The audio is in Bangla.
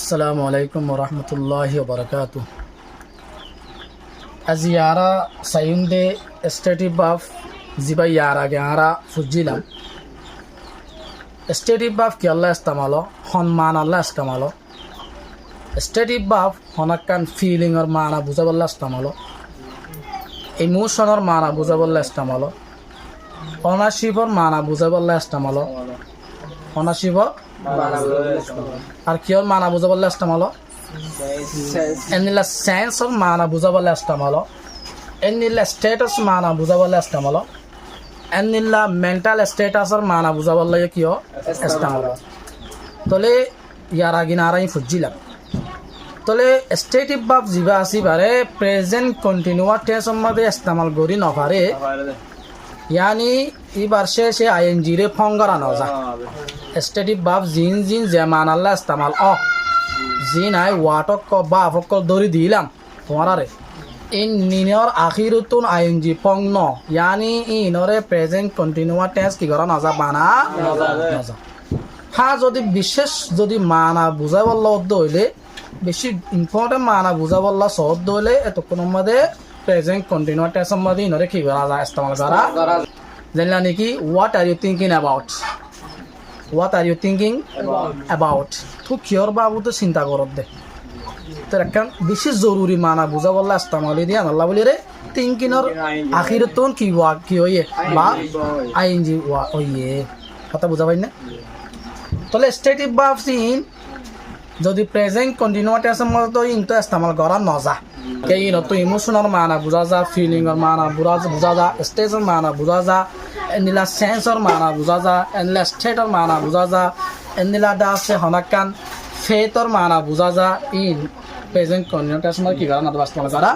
আসসালামু আলাইকুম ওরহমতুল্লাহি ওবরাকাতুহ। আজি ইয়ারা সাইন্দে স্টেটিভ বাফ জিবা ইয়ারা গেহারা ফুজিলাম স্টেটিভ বাফ কি আল্লাহ ইস্তেমালো সম্মান আল্লাহ ইস্তেমালো স্টেটিভ বাফ হনাক্কান ফিলিংর মানা বুঝাবল্লা ইস্তেমালো ইমোশনের মানা বুঝাবল্লা ইস্তেমালো অনাশিবর মানা বুঝাবল্লা ইস্তেমালো অনাশিবর আর কিয়র মানা বুঝাবল্লা ইস্তেমালো এনিলা সেন্সর মানা বুঝাবল্লা ইস্তেমালো এনিলা স্ট্যাটাস মানা বুঝাবল্লা ইস্তেমালো এনিলা মেন্টাল স্ট্যাটাসর মানা বুঝাবল্লা কিয় ইস্তেমালো তলে ইয়ার আগিনারাই ফুজিলাম তলে স্টেটিভ বাপ জিবা আসি বারে প্রেজেন্ট কন্টিনিউয়াস টেন্সর মধ্যে ইস্তেমাল করি নপারে यानी इबार से आईएनजी रे फंगरा नजा स्टेटिव बाप जिन जिन जेमान अल्लाह इस्तेमाल जिन आय वाटक को बाप को दौरी दिलाम तुम्हारा रे इन निनर आखिर तुन आईएनजी फंग न यानी इनरे प्रेजेंट कन्टिन्यूअस टेंस की करा नजा बाना नजा हाँ যদি বিশেষ যদি মানা বুঝাবল্লা অদ্দ হইলে বেশি ইম্পর্টেন্ট মানা বুঝাবল্লা সদ্দ হইলে এতক্ষণ মধ্যে প্রেজেন্ট কন্টিনিউয়াস টেন্স মধ্যে ইনরে কি করা যায় ইস্তেমাল করা জানলা নাকি what are you thinking about what are you thinking about তো কিয়র বাবু তো চিন্তা করত দে তো একটা বিশেষ জরুরি মানা বুঝা বললা ইস্তেমাল দিয়ে আল্লাহ বলি রে থিঙ্কিংর আখির তোন কি ওয়া কি হইয়ে বা আইএনজি ওয়া হইয়ে কথা বুঝা পাই না তাহলে স্টেটিভ ভার্ব সিন যদি প্রেজেন্ট কন্টিনিউয়াস টেন্স মধ্যে ইনতো ইস্তেমাল করা নজা কে ইন তো ইমোশনাল মানা বুঝা যা ফিলিংর মানা বুঝা যা স্টেজর মানা বুঝা যা এনিলা সেন্সর মানা বুঝা যা এনিলা স্টেটর মানা বুঝা যা এনিলা দাসে হনাকান ফেতর মানা বুঝা যা ইন প্রেজেন্ট কন্টিনিউয়াস টেন্স মধ্যে কি করা না ইস্তেমাল করা